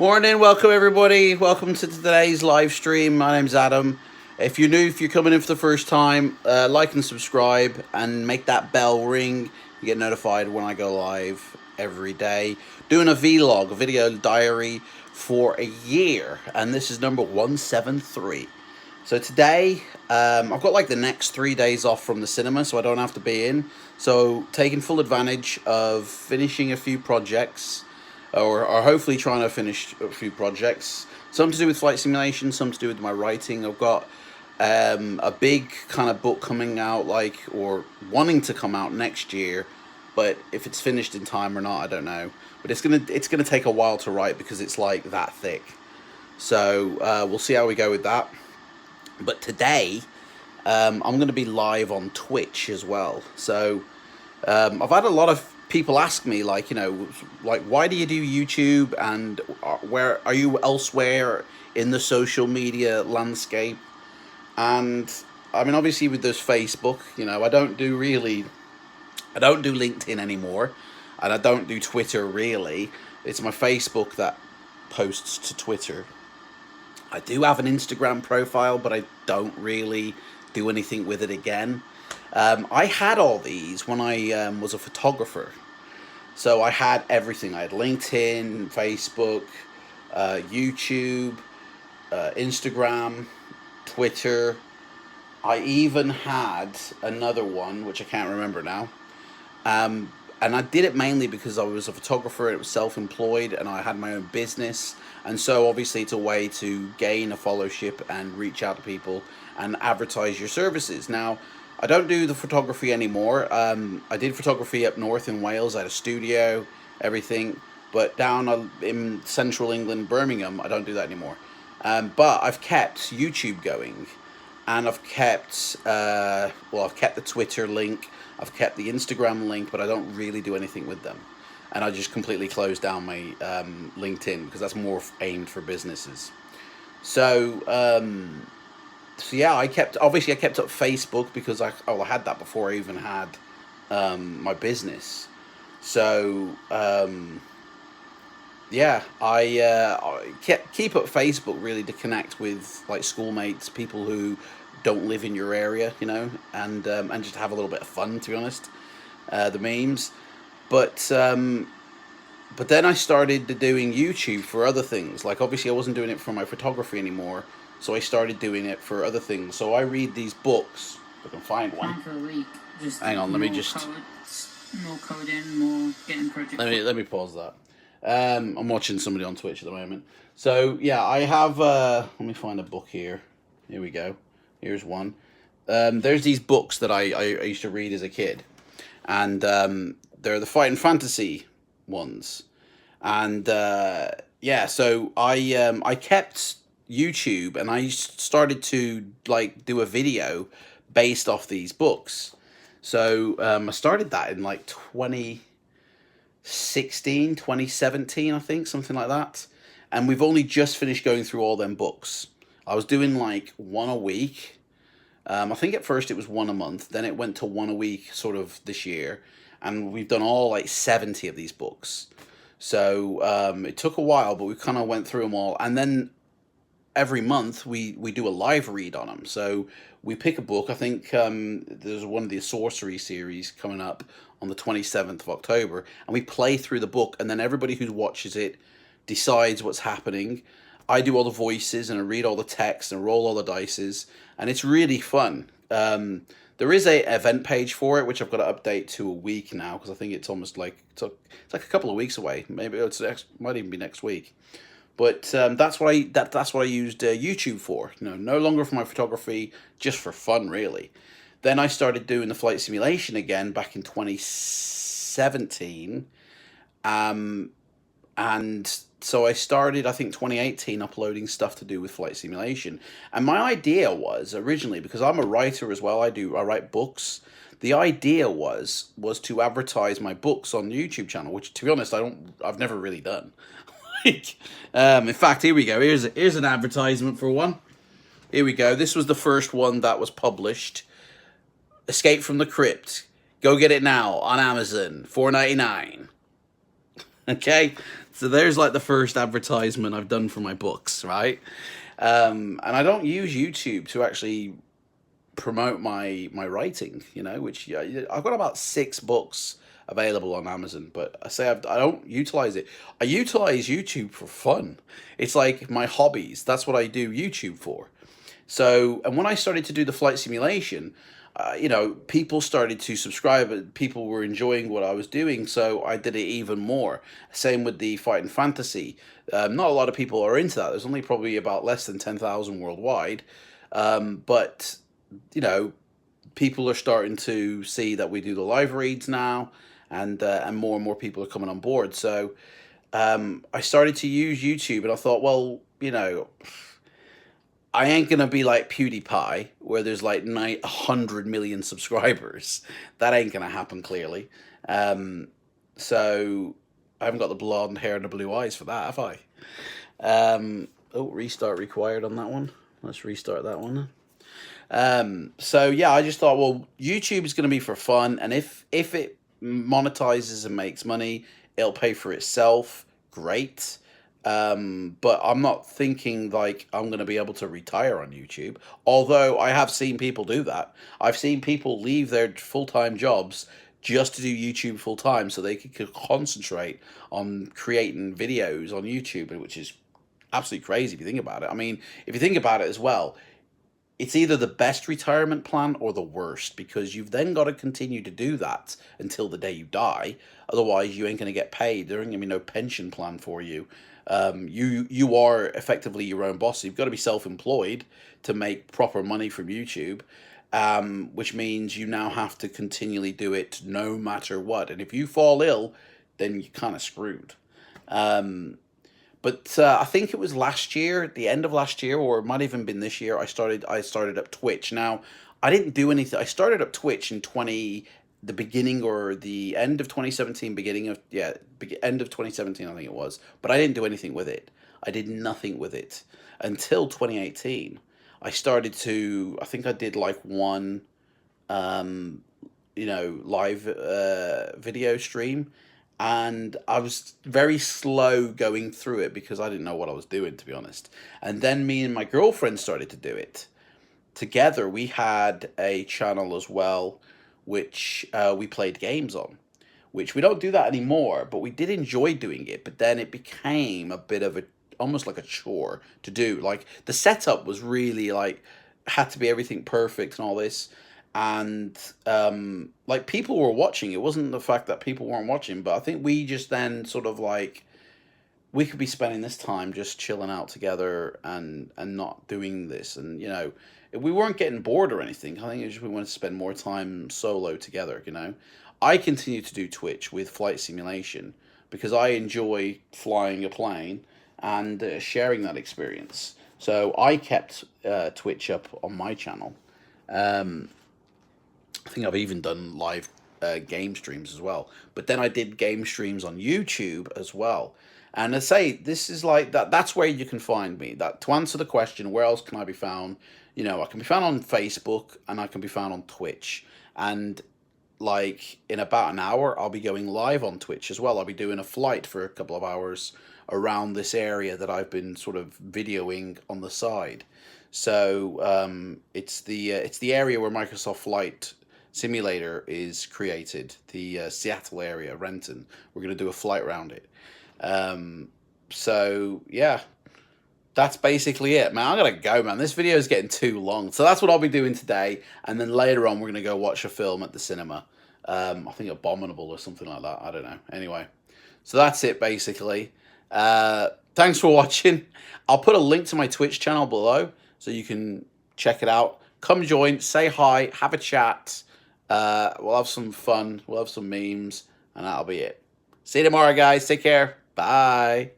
Morning, welcome everybody. Welcome to today's live stream. My name's Adam. If you're new, if you're coming in for the first time, like and subscribe and make that bell ring. You get notified when I go live every day. Doing a vlog, a video diary for a year, and this is number 173. So today, I've got like the next 3 days off from the cinema, so I don't have to be in. So taking full advantage of finishing a few projects, or hopefully trying to finish a few projects. Some to do with flight simulation, some to do with my writing. I've got a big kind of book coming out, or wanting to come out next year, but if it's finished in time or not, I don't know. But it's gonna take a while to write because it's like that thick. So we'll see how we go with that. But today, I'm going to be live on Twitch as well. So I've had a lot of people ask me, like, why do you do YouTube, and where are you elsewhere in the social media landscape? And I mean, obviously with this Facebook, I don't do LinkedIn anymore, and I don't do Twitter really. It's my Facebook that posts to Twitter. I do have an Instagram profile, but I don't really do anything with it again. I had all these when I was a photographer. So I had everything. I had LinkedIn, Facebook, YouTube, Instagram, Twitter. I even had another one, which I can't remember now. And I did it mainly because I was a photographer, it was self-employed, and I had my own business. And so obviously it's a way to gain a followership and reach out to people and advertise your services. Now, I don't do the photography anymore. I did photography up north in Wales. I had a studio, everything. But down in central England, Birmingham, I don't do that anymore. But I've kept YouTube going. And I've kept, I've kept the Twitter link. I've kept the Instagram link, but I don't really do anything with them. And I just completely closed down my LinkedIn because that's more aimed for businesses. So yeah, I kept up Facebook because I had that before I even had my business. So yeah, I keep up Facebook really to connect with like schoolmates, people who don't live in your area, and just have a little bit of fun, to be honest. The memes. But then I started doing YouTube for other things. Like, obviously I wasn't doing it for my photography anymore, so I started doing it for other things. So I read these books. If I can find one. For a week. Just hang on, let me just more coding, more getting projects. Let me pause that. I'm watching somebody on Twitch at the moment. So yeah, I have let me find a book here. Here we go. Here's one. There's these books that I used to read as a kid, and they're the fight and fantasy ones. And yeah, so I kept YouTube, and I started to like do a video based off these books. So I started that in like 2016, 2017, I think, something like that. And we've only just finished going through all them books. I was doing like one a week. I think at first it was one a month, then it went to one a week sort of this year. And we've done all like 70 of these books. So it took a while, but we kind of went through them all. And then every month we do a live read on them. So we pick a book. I think there's one of the sorcery series coming up on the 27th of October. And we play through the book, and then everybody who watches it decides what's happening. I do all the voices, and I read all the text, and roll all the dices. And it's really fun. There is a event page for it, which I've got to update to a week now, because I think it's almost like it's like a couple of weeks away. Maybe might even be next week. But that's what I used YouTube for. No longer for my photography, just for fun, really. Then I started doing the flight simulation again back in 2017, and so I started, I think, 2018, uploading stuff to do with flight simulation. And my idea was originally, because I'm a writer as well, I write books. The idea was to advertise my books on the YouTube channel, which, to be honest, I've never really done. In fact, here we go. Here's an advertisement for one. Here we go. This was the first one that was published. Escape from the Crypt. Go get it now on Amazon. $4.99. Okay, so there's like the first advertisement I've done for my books, right? And I don't use YouTube to actually promote my writing, which, yeah, I've got about 6 books available on Amazon, but I don't utilize it. I utilize YouTube for fun. It's like my hobbies. That's what I do YouTube for. So, and when I started to do the flight simulation, people started to subscribe. People were enjoying what I was doing, so I did it even more. Same with the fight and fantasy. Not a lot of people are into that. There's only probably about less than 10,000 worldwide. But you know, people are starting to see that we do the live reads now, and more people are coming on board. So I started to use YouTube, and I thought, well, I ain't gonna be like PewDiePie, where there's like 100 million subscribers. That ain't gonna happen, clearly. Um, so I haven't got the blonde hair and the blue eyes for that, have I? Oh, restart required on that one. Let's restart that one. So yeah, I just thought, well, YouTube is going to be for fun, and if it monetizes and makes money, it'll pay for itself. Great. But I'm not thinking like I'm going to be able to retire on YouTube. Although I have seen people do that. I've seen people leave their full-time jobs just to do YouTube full time so they could concentrate on creating videos on YouTube, which is absolutely crazy if you think about it. I mean, if you think about it as well, it's either the best retirement plan or the worst, because you've then got to continue to do that until the day you die. Otherwise, you ain't going to get paid. There ain't going to be no pension plan for you. You are effectively your own boss. So you've got to be self-employed to make proper money from YouTube, which means you now have to continually do it no matter what. And if you fall ill, then you're kind of screwed. But I think it was last year, at the end of last year, or it might even been this year, I started up Twitch. Now, I didn't do anything. I started up Twitch in the beginning or the end of 2017, end of 2017, I think it was. But I didn't do anything with it. I did nothing with it until 2018. I think I did like one, um, live video stream, and I was very slow going through it because I didn't know what I was doing, to be honest. And then me and my girlfriend started to do it together. We had a channel as well, which we played games on, which we don't do that anymore, but we did enjoy doing it. But then it became a bit of almost like a chore to do. Like, the setup was really like, had to be everything perfect and all this. And like, people were watching. It wasn't the fact that people weren't watching, but I think we just then sort of like, we could be spending this time just chilling out together and not doing this. And we weren't getting bored or anything. I think it was just we wanted to spend more time solo together. I continue to do Twitch with flight simulation because I enjoy flying a plane and sharing that experience. So I kept Twitch up on my channel. I think I've even done live game streams as well. But then I did game streams on YouTube as well. And I say, this is like that's where you can find me. That, to answer the question, where else can I be found? I can be found on Facebook, and I can be found on Twitch. And like, in about an hour, I'll be going live on Twitch as well. I'll be doing a flight for a couple of hours around this area that I've been sort of videoing on the side. So it's the area where Microsoft Flight Simulator is created, the Seattle area, Renton. We're going to do a flight around it. So yeah, that's basically it, man. I'm gonna go, man. This video is getting too long. So that's what I'll be doing today, and then later on we're gonna go watch a film at the cinema. I think Abominable or something like that. I don't know. Anyway, so that's it basically. Thanks for watching. I'll put a link to my Twitch channel below so you can check it out. Come join, say hi, have a chat. We'll have some fun. We'll have some memes, and that'll be it. See you tomorrow, guys. Take care. Bye.